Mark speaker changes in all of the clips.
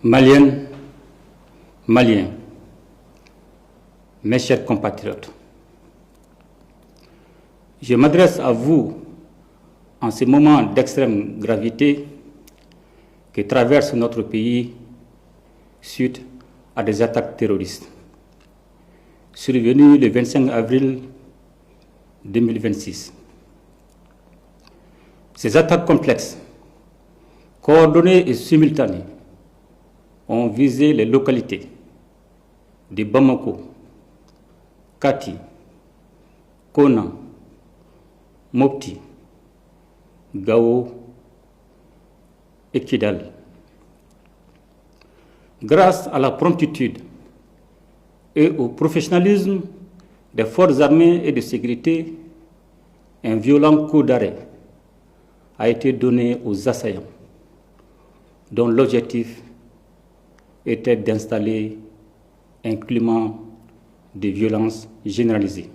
Speaker 1: Maliennes, Maliens, mes chers compatriotes, je m'adresse à vous en ce moment d'extrême gravité que traverse notre pays suite à des attaques terroristes survenues le 25 avril 2026. Ces attaques complexes, coordonnées et simultanées, ont visé les localités de Bamako, Kati, Kona, Mopti, Gao et Kidal. Grâce à la promptitude et au professionnalisme des forces armées et de sécurité, un violent coup d'arrêt a été donné aux assaillants, dont l'objectif était d'installer un climat de violence généralisée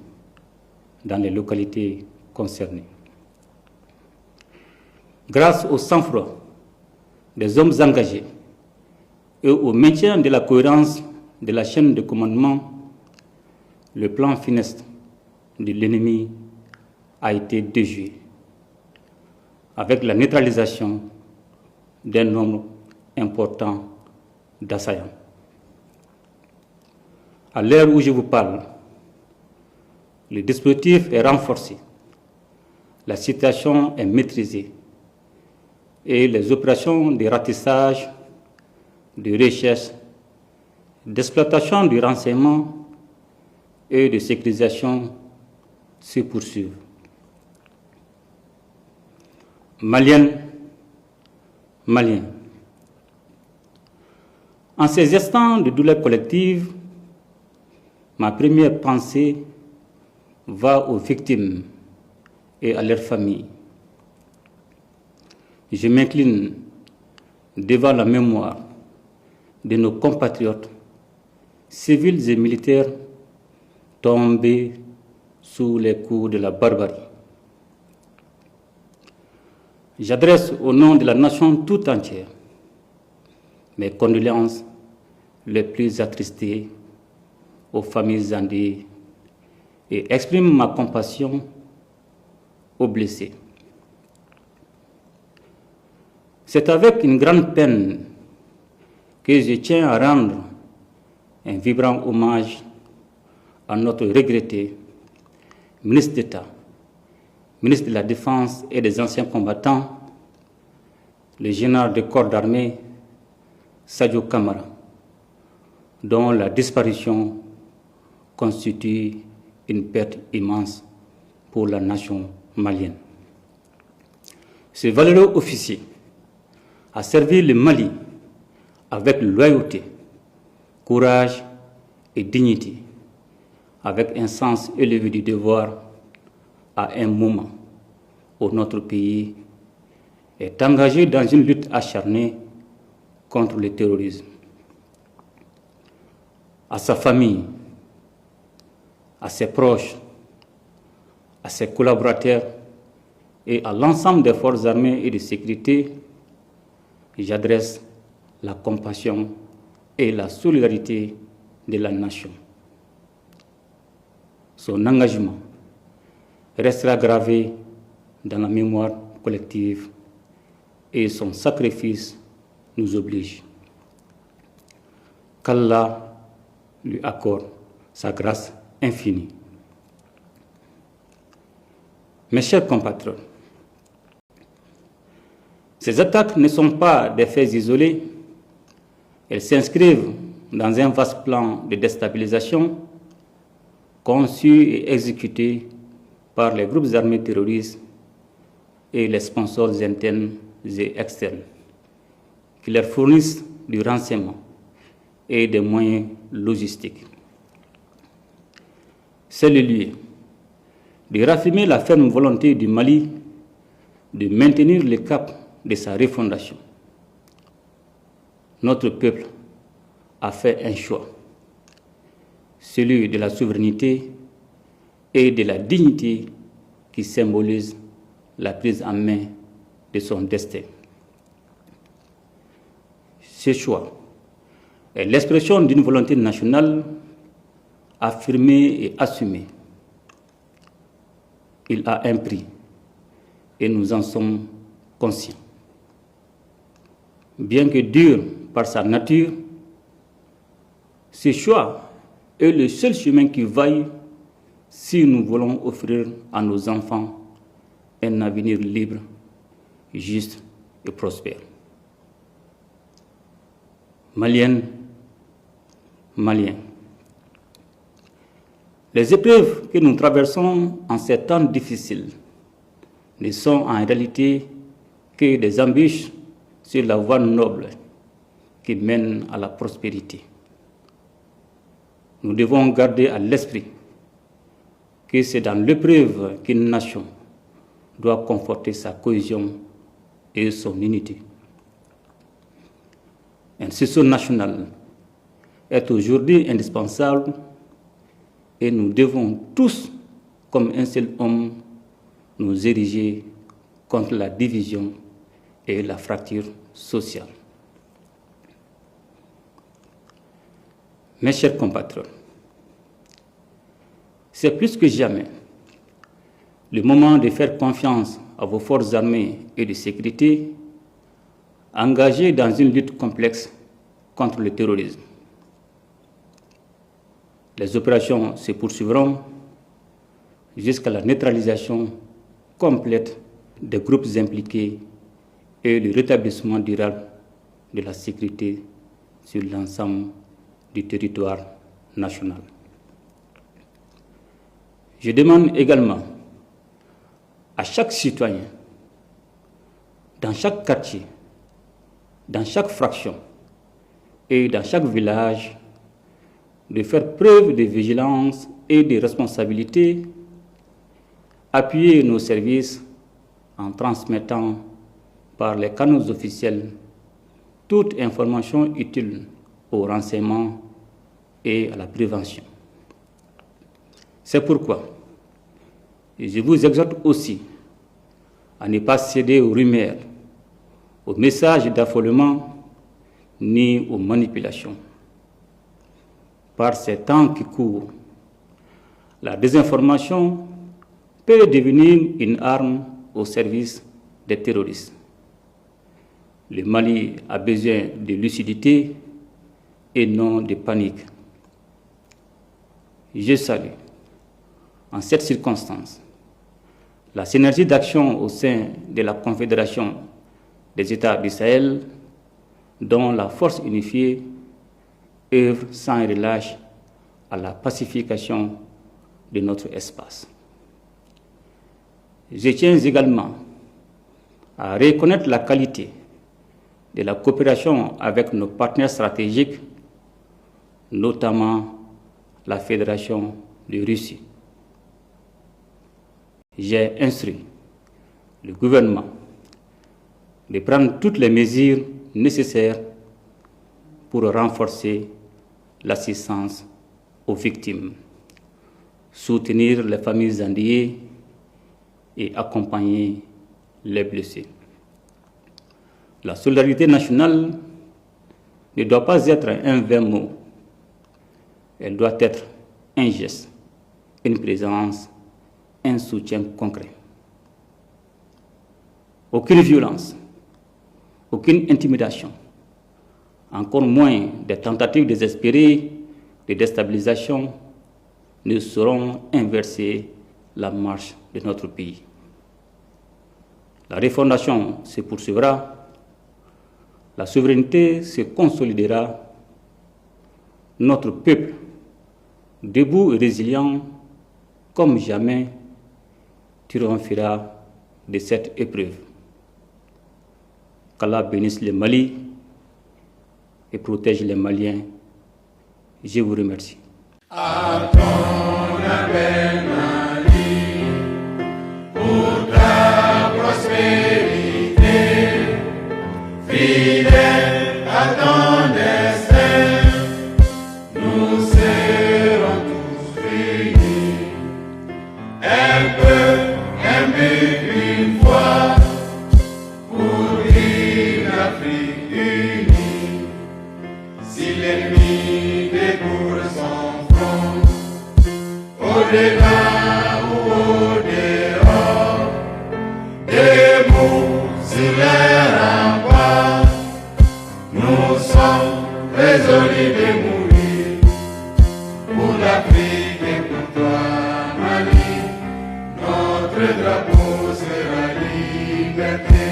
Speaker 1: dans les localités concernées. Grâce au sang-froid des hommes engagés et au maintien de la cohérence de la chaîne de commandement, le plan funeste de l'ennemi a été déjoué, avec la neutralisation d'un nombre important d'assaillants. À l'heure où je vous parle, le dispositif est renforcé, la situation est maîtrisée et les opérations de ratissage, de recherche, d'exploitation du renseignement et de sécurisation se poursuivent. Maliennes, Maliens, en ces instants de douleur collective, ma première pensée va aux victimes et à leurs familles. Je m'incline devant la mémoire de nos compatriotes, civils et militaires, tombés sous les coups de la barbarie. J'adresse au nom de la nation tout entière mes condoléances les plus attristées aux familles endeuillées et exprime ma compassion aux blessés. C'est avec une grande peine que je tiens à rendre un vibrant hommage à notre regretté ministre d'État, ministre de la Défense et des Anciens combattants, le général de corps d'armée Sadio Kamara, dont la disparition constitue une perte immense pour la nation malienne. Ce valeureux officier a servi le Mali avec loyauté, courage et dignité, avec un sens élevé du devoir à un moment où notre pays est engagé dans une lutte acharnée contre le terrorisme. À sa famille, à ses proches, à ses collaborateurs et à l'ensemble des forces armées et de sécurité, j'adresse la compassion et la solidarité de la nation. Son engagement restera gravé dans la mémoire collective et son sacrifice nous oblige. Qu'Allah lui accorde sa grâce infinie. Mes chers compatriotes, ces attaques ne sont pas des faits isolés, elles s'inscrivent dans un vaste plan de déstabilisation conçu et exécuté par les groupes armés terroristes et les sponsors internes et externes qui leur fournissent du renseignement et des moyens logistiques. C'est le lieu de raffirmer la ferme volonté du Mali de maintenir le cap de sa refondation. Notre peuple a fait un choix, celui de la souveraineté et de la dignité qui symbolise la prise en main de son destin. Ce choix est l'expression d'une volonté nationale affirmée et assumée. Il a un prix et nous en sommes conscients. Bien que dur par sa nature, ce choix est le seul chemin qui vaille si nous voulons offrir à nos enfants un avenir libre, juste et prospère. Maliennes, Maliens, les épreuves que nous traversons en ces temps difficiles ne sont en réalité que des embûches sur la voie noble qui mène à la prospérité. Nous devons garder à l'esprit que c'est dans l'épreuve qu'une nation doit conforter sa cohésion et son unité. Un sursaut national est aujourd'hui indispensable et nous devons tous, comme un seul homme, nous ériger contre la division et la fracture sociale. Mes chers compatriotes, c'est plus que jamais le moment de faire confiance à vos forces armées et de sécurité engagées dans une lutte complexe contre le terrorisme. Les opérations se poursuivront jusqu'à la neutralisation complète des groupes impliqués et le rétablissement durable de la sécurité sur l'ensemble du territoire national. Je demande également à chaque citoyen, dans chaque quartier, dans chaque fraction et dans chaque village, de faire preuve de vigilance et de responsabilité, appuyer nos services en transmettant par les canaux officiels toute information utile au renseignement et à la prévention. C'est pourquoi je vous exhorte aussi à ne pas céder aux rumeurs, aux messages d'affolement ni aux manipulations. Par ces temps qui courent, la désinformation peut devenir une arme au service des terroristes. Le Mali a besoin de lucidité et non de panique. Je salue, en cette circonstance, la synergie d'action au sein de la Confédération des États du Sahel, dont la force unifiée œuvre sans relâche à la pacification de notre espace. Je tiens également à reconnaître la qualité de la coopération avec nos partenaires stratégiques, notamment la Fédération de Russie. J'ai instruit le gouvernement de prendre toutes les mesures nécessaires pour renforcer l'assistance aux victimes, soutenir les familles endeuillées et accompagner les blessés. La solidarité nationale ne doit pas être un vain mot, elle doit être un geste, une présence, un soutien concret. Aucune violence, aucune intimidation, encore moins des tentatives désespérées de déstabilisation ne sauront inverser la marche de notre pays. La refondation se poursuivra, la souveraineté se consolidera, notre peuple, debout et résilient comme jamais, triomphera de cette épreuve. Qu'Allah bénisse le Mali et protège les Maliens. Je vous remercie.
Speaker 2: À ton appel, Mali, pour ta prospérité, fidèle à ton destin, nous serons tous unis. Un but, une foi, pour une Afrique unie. Si l'ennemi découvre son front, au-delà ou au-dehors, debout sur les remparts, nous sommes résolus de mourir pour l'Afrique et pour toi, Mali. Notre drapeau sera liberté.